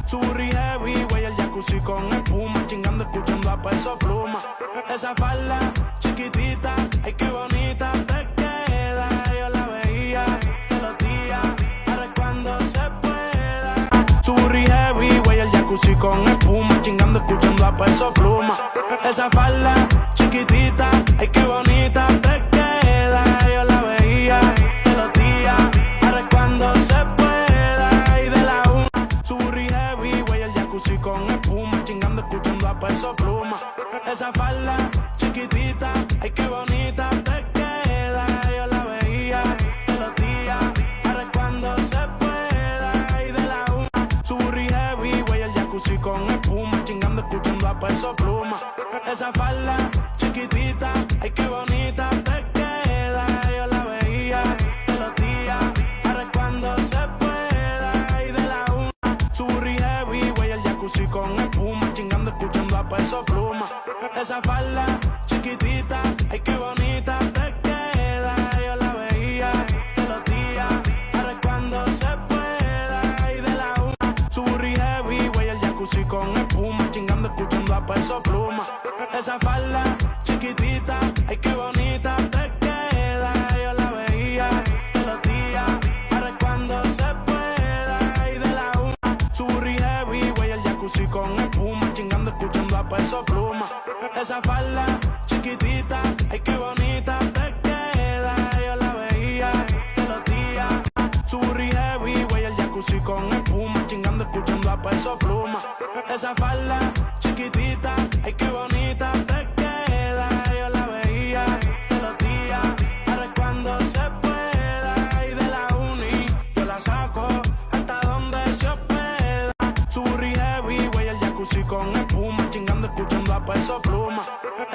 Su burri heavy, güey, el jacuzzi con espuma, chingando, escuchando a Peso Pluma. Esa falda chiquitita, ay qué bonita te queda. Yo la veía todos los días, ahora es cuando se pueda. Su burri heavy, güey, el jacuzzi con espuma, chingando, escuchando a Peso Pluma. Esa falda chiquitita, ay qué bonita te queda. Yo la veía todos los días, ahora es cuando se pueda. Y de la una, su burri heavy, güey, el jacuzzi con espuma, chingando, escuchando a Peso Pluma. Esa falda chiquitita, ay qué bonita te queda. Yo la veía todos los días, ahora es cuando se pueda. Y de la una, su burri heavy, güey, el jacuzzi con espuma, chingando, escuchando a Peso Pluma. Esa falda chiquitita, ay qué bonita te queda. Yo la veía todos los días, ahora es cuando se pueda. Y de la una, su burri heavy, güey, el jacuzzi con espuma, chingando, escuchando a Peso Pluma. Esa falda chiquitita, ay qué bonita te queda. Yo la veía todos los días, ahora es cuando se pueda. Y de la una, su burri heavy, güey, el jacuzzi con espuma, chingando, escuchando a Peso Pluma. Esa falda chiquitita, ay qué bonita te queda. Yo la veía todos los días, ahora es cuando se pueda. Y de la una, su burri heavy, güey, el jacuzzi con espuma, chingando, escuchando a Peso Pluma. Esa falda chiquitita, ay qué bonita te queda. Yo la veía todos los días. Su burri heavy, güey, el jacuzzi con espuma, chingando, escuchando a Peso Pluma. Esa falda chiquitita, ay qué bonita te queda. Yo la veía todos los días, ahora es cuando se pueda. Y de la uni, yo la saco hasta donde se hospeda. Su burri heavy, güey, el jacuzzi con espuma, chingando, escuchando a Peso Pluma.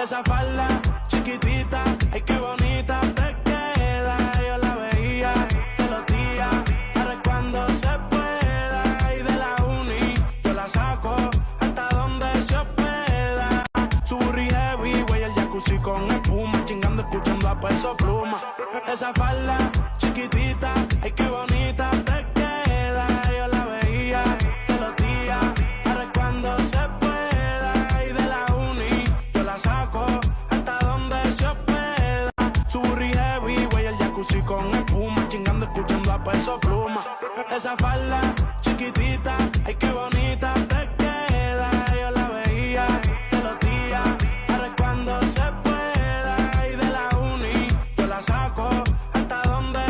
Esa falda chiquitita, ay qué bonita te queda. Yo la veía todos los días, ahora es cuando se pueda. Y de la uni, yo la saco hasta donde se hospeda. Su burri heavy, güey, el jacuzzi con espuma, chingando, escuchando a Peso Pluma. Esa falda chiquitita, ay qué bonita te queda. Yo la veía todos los días, ahora es cuando se pueda. Y de la uni, yo la saco hasta donde se hospeda. Su burri heavy, güey, el jacuzzi con espuma, chingando, escuchando a Peso Pluma. Esa falda chiquitita, ay qué bonita te queda. Yo la veía todos los días, ahora es cuando se pueda. Y de la uni, yo la saco hasta donde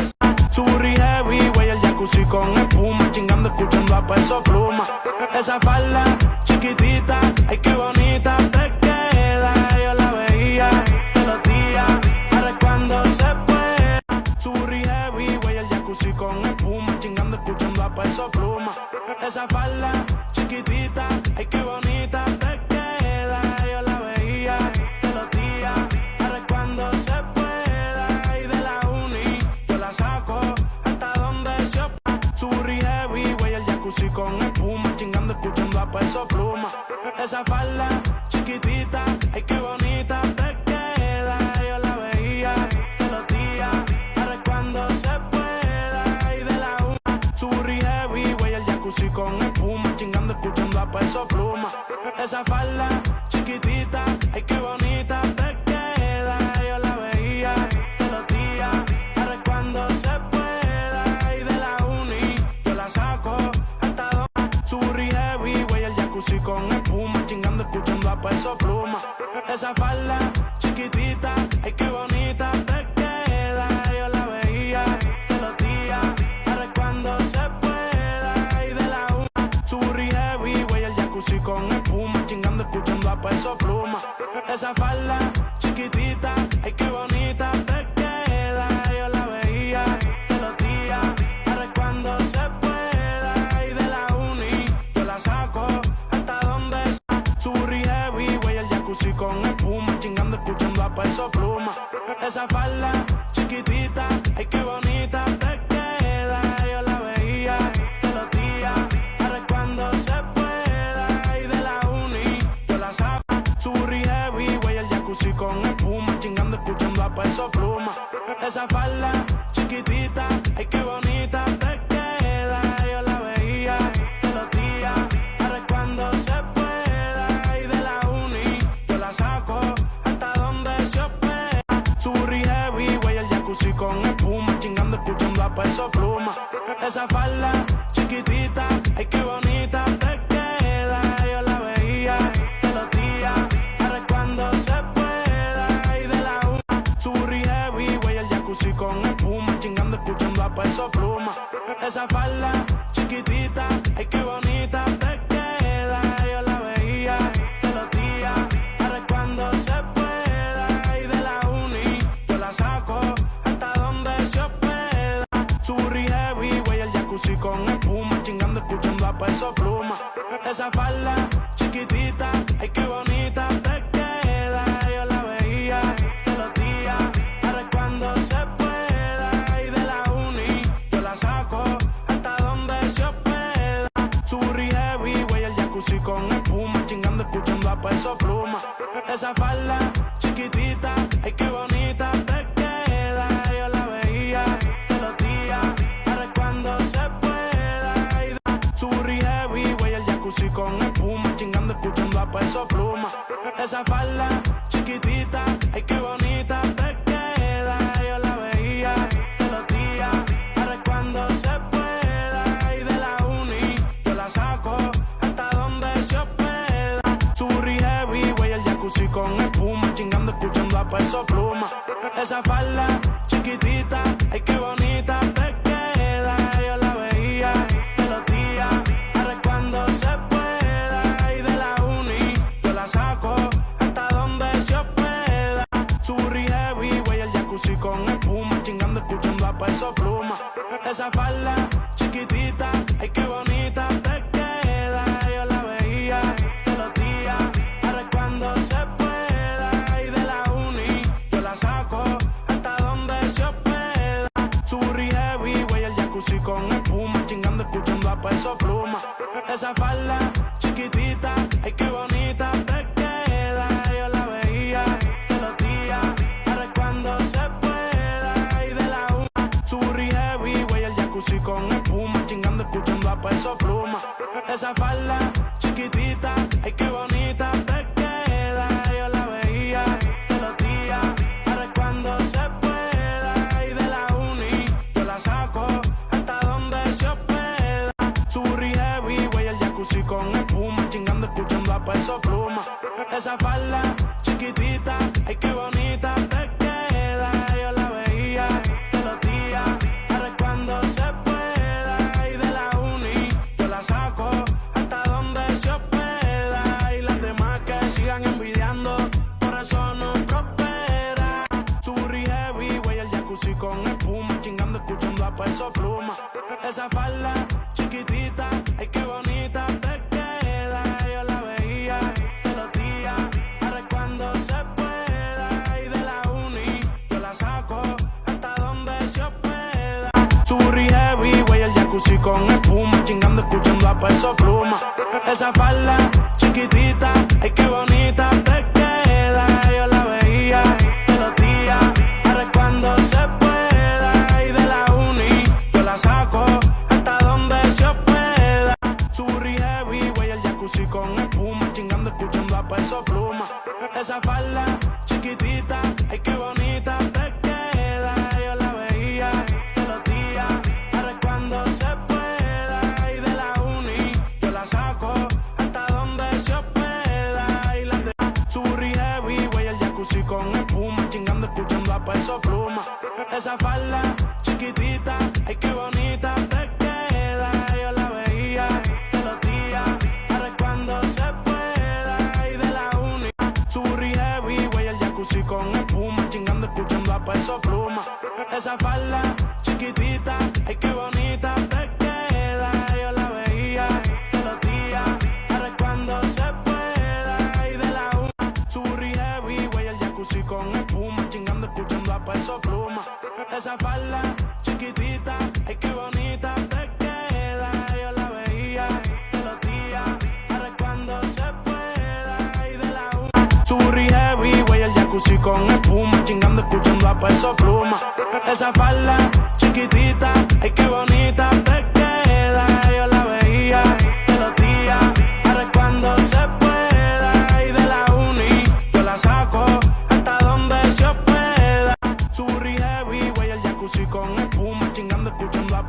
su burri heavy, güey, el jacuzzi con espuma, chingando, escuchando a Peso Pluma. Esa falda chiquitita, ay qué bonita te queda. Yo la veía todos los días, ahora es cuando se puede. Su burri heavy, güey, el jacuzzi con espuma, chingando, escuchando a Peso Pluma. Esa falda chiquitita, ay qué bonita te queda. Yo la veía todos los días, ahora es cuando se pueda. Y de la uni, yo la saco hasta donde se hospeda. Su burri heavy, güey, el jacuzzi con espuma, chingando, escuchando a Peso Pluma. Esa falda chiquitita, ay qué bonita te queda. Yo la veía todos los días, ahora es cuando se pueda. Y de la una, su burri heavy, güey, el jacuzzi con espuma, chingando, escuchando a Peso Pluma. Esa falda chiquitita, ay qué bonita te queda. Yo la veía todos los días, ahora es cuando se pueda. Y de la uni, yo la saco hasta donde. Su burri heavy, güey, el jacuzzi con espuma, chingando, escuchando a Peso Pluma. Esa falda chiquitita, ay qué bonita te queda. Yo la veía todos los días, ahora es cuando se pueda. Y de la una, su burri heavy, güey, el jacuzzi con espuma, chingando, escuchando a Peso Pluma. Esa falda chiquitita, ay qué bonita te queda. Yo la veía todos los días, ahora es cuando se pueda. Y de la uni, yo la saco hasta donde su burri heavy, güey, el jacuzzi con espuma, chingando, escuchando a Peso Pluma. Esa falda chiquitita, ay qué bonita te queda. Yo la veía todos los días, ahora es cuando se pueda. Y de la uni, yo la saco. Su burri heavy, güey, el jacuzzi con espuma, chingando, escuchando a Peso Pluma. Esa falda chiquitita, ay qué bonita te queda. Yo la veía todos los días, Peso Pluma. Esa falda chiquitita, ay qué bonita te queda. Yo la veía todos los días, ahora es cuando se pueda. Y de la una, Surri heavy, güey, el jacuzzi con espuma, chingando, escuchando a Peso Pluma. Esa falda chiquitita, ay qué bonita te queda. Yo la veía todos los días, ahora es cuando se pueda. Y de la uni, yo la saco hasta donde se hospeda. Surri heavy, güey, el jacuzzi con espuma, chingando, escuchando a Peso Pluma. Esa falda chiquitita, ay qué bonita te queda. Yo la veía todos los días, ahora es cuando se pueda. Y de la uni, yo la saco hasta donde se hospeda. Surri heavy, güey, el jacuzzi con espuma, chingando, escuchando a Peso Pluma. Esa falda chiquitita, ay qué bonita te queda. Yo la veía todos los días, ahora es cuando se pueda. Y de Surri heavy, güey, el jacuzzi con espuma, chingando, escuchando a Peso Pluma. Esa falda chiquitita, ay qué bonita te queda. Yo la veía todos los días, ahora es cuando se pueda. Y de la uni, yo la saco hasta donde se hospeda. Surri heavy, güey, el jacuzzi con espuma, chingando, escuchando a Peso Pluma. Esa falda chiquitita, ay qué bonita te queda. Yo la veía todos los días, ahora es cuando se pueda. Y de la uni, yo la saco hasta donde se hospeda. Surri heavy, güey, el jacuzzi con espuma, chingando, escuchando a Peso Pluma. Esa falda chiquitita, ay qué bonita te queda. Yo la veía todos los días, ahora es cuando se pueda. Y de la uni, yo la saco hasta donde se hospeda. Surri heavy, güey, el jacuzzi con espuma, chingando, escuchando a Peso Pluma. Esa falda chiquitita, ay qué bonita te queda. Yo la veía todos los días, ahora es cuando se pueda. Y de la una, Surri heavy, güey, el jacuzzi con espuma, chingando, escuchando a Peso Pluma. Esa falda chiquitita, ay qué bonita te queda. Yo la veía todos los días, ahora es cuando se pueda. Y de la uni, yo la saco hasta donde se hospeda. Surri heavy, güey, el jacuzzi con espuma, chingando, escuchando a Peso Pluma. Esa falda chiquitita, ay qué bonita te queda. Yo la veía todos los días, ahora es cuando se pueda. Y de la uni, yo la saco hasta donde se hospeda. Y las demás que sigan envidiando, por eso no prospera. Surri heavy, güey, el jacuzzi con espuma, chingando, escuchando a Peso Pluma. Esa falda chiquitita, ay qué bonita te queda. Yo la veía todos los días, ahora es cuando se pueda. Y de la uni, yo la saco hasta donde se hospeda. Surri heavy, güey, el jacuzzi con espuma, chingando, escuchando a Peso Pluma. Esa falda chiquitita, ay qué bonita te queda. Yo la veía todos los días, ahora es cuando se pueda. Y de la uni, yo la saco hasta donde se hospeda. Surri heavy, güey, el jacuzzi con espuma, chingando, escuchando a Peso Pluma. Esa falda chiquitita, ay qué bonita te queda. Yo la veía todos los días, ahora es cuando se pueda. Y de la uni, yo la saco hasta donde se hospeda. Y las de Surri heavy, güey, el jacuzzi con espuma, chingando, escuchando a Peso Pluma. Esa falda chiquitita, ay qué bonita te queda. Yo la veía todos los días, ahora es cuando se pueda. Y de la uni, Surri heavy, güey, el jacuzzi con espuma, chingando, escuchando a Peso Pluma. Esa falda chiquitita, ay qué bonita te queda. Yo la veía todos los días, ahora es cuando se pueda. Y de la una, Surri heavy, güey, el jacuzzi con espuma, chingando, escuchando a Peso Pluma. Esa falda chiquitita, ay qué bonita te queda. Yo la veía todos los días, ahora es cuando se pueda. Y de la una, Surri heavy, güey, el jacuzzi con espuma, chingando, escuchando a Peso Pluma. Esa falda chiquitita, ay qué bonita te queda. Yo la veía todos los días, ahora es cuando se pueda. Y de la uni, yo la saco hasta donde se hospeda. Surri heavy, güey, el jacuzzi con espuma, chingando, escuchando a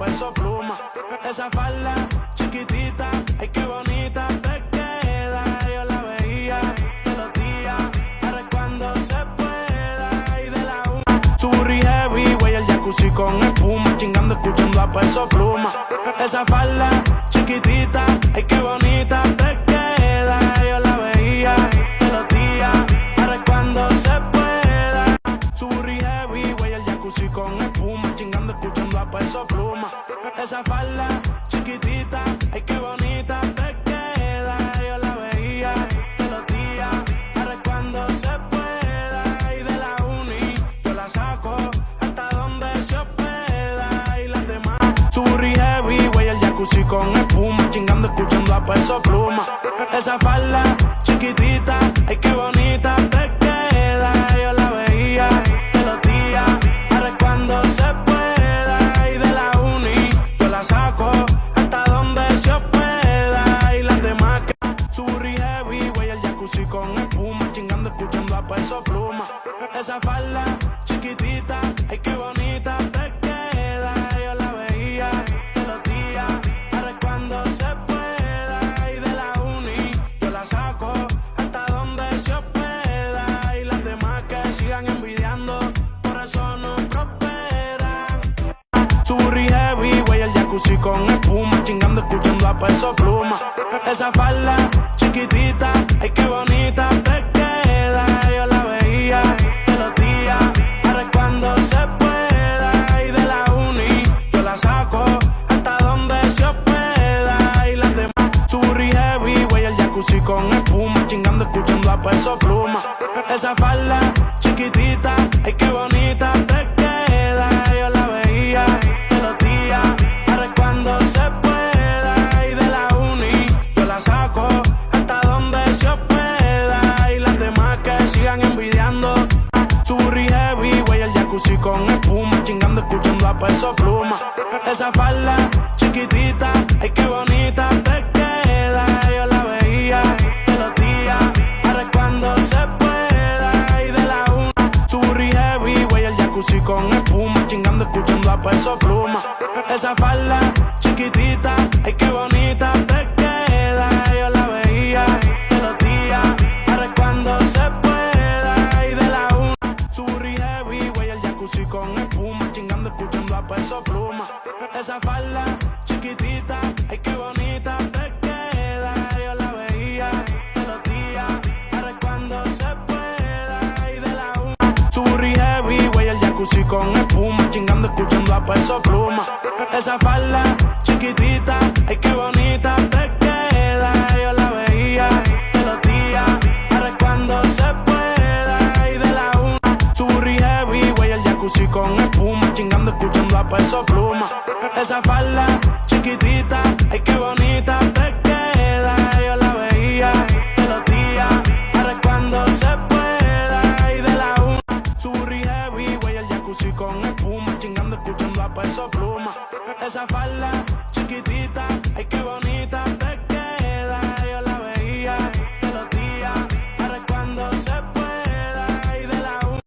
Peso Pluma. Esa falda chiquitita, ay qué bonita te queda. Yo la veía todos los días, ahora es cuando se pueda. Y de la una, su burri heavy, güey, el jacuzzi con espuma, chingando, escuchando a Peso Pluma. Esa falda chiquitita, ay qué bonita te queda. Yo la veía todos los días, ahora es cuando se pueda. Su burri heavy, güey, el jacuzzi con espuma, chingando, escuchando a Peso Pluma. Esa falda chiquitita, ay qué bonita te queda. Yo la veía todos los días, ahora es cuando se pueda. Y de la uni yo la saco hasta donde se hospeda. Y las demás, su burri heavy, güey, el jacuzzi con espuma, chingando, escuchando a Peso Pluma. Esa falda chiquitita, ay qué bonita te queda. Yo la veía todos los días, ahora es cuando se pueda. Y de la uni yo la saco hasta donde se hospeda. Y las demás que su burri heavy, güey, el jacuzzi con espuma, chingando, escuchando a Peso Pluma. Esa falda chiquitita, ay qué bonita te queda. Yo la veía todos los días, ahora es cuando se pueda. Y de la uni yo la saco hasta donde se hospeda. Y las demás que sigan envidiando, por eso no prosperan. Su burri heavy, güey, el jacuzzi con espuma, chingando, escuchando a Peso Pluma. Esa falda chiquitita, ay qué bonita te queda. Yo la veía todos los días, ahora es cuando se pueda. Y de la uni yo la saco hasta donde se hospeda. Y las demás, su burri heavy, güey, el jacuzzi con espuma, chingando, escuchando a Peso Pluma. Esa falda chiquitita, ay qué bonita te queda. Yo la veía todos los días, ahora es cuando se pueda. Y de la uni yo la saco hasta donde se hospeda. Y las demás que sigan envidiando, su burri heavy, güey, el jacuzzi con espuma, chingando, escuchando a Peso Pluma. Esa falda chiquitita, ay qué bonita te queda. Yo la veía todos los días, ahora es cuando se pueda. Y de la una, su burri heavy, güey, el jacuzzi con espuma, chingando, escuchando a Peso Pluma. Esa falda chiquitita, ay qué bonita te queda. Yo la veía todos los días, ahora es cuando se pueda. Y de la una, su burri heavy, güey, el jacuzzi con espuma, chingando, escuchando a Peso Pluma. Esa falda chiquitita, ay qué bonita te queda. Yo la veía todos los días, ahora es cuando se pueda. Y de la una, su burri heavy, güey, el jacuzzi con espuma, chingando, escuchando a Peso Pluma. Esa falda chiquitita, ay qué bonita te queda. Yo la veía todos los días, ahora es cuando se pueda. Y de la una, su burri heavy, güey, el jacuzzi con espuma, chingando, escuchando a Peso Pluma. Esa falda chiquitita, ay qué bonita te queda. Yo la veía todos los días, ahora es cuando se pueda. Y de la una, su burri heavy, güey, el jacuzzi con espuma, chingando, escuchando a Peso Pluma. Esa falda chiquitita, ay qué bonita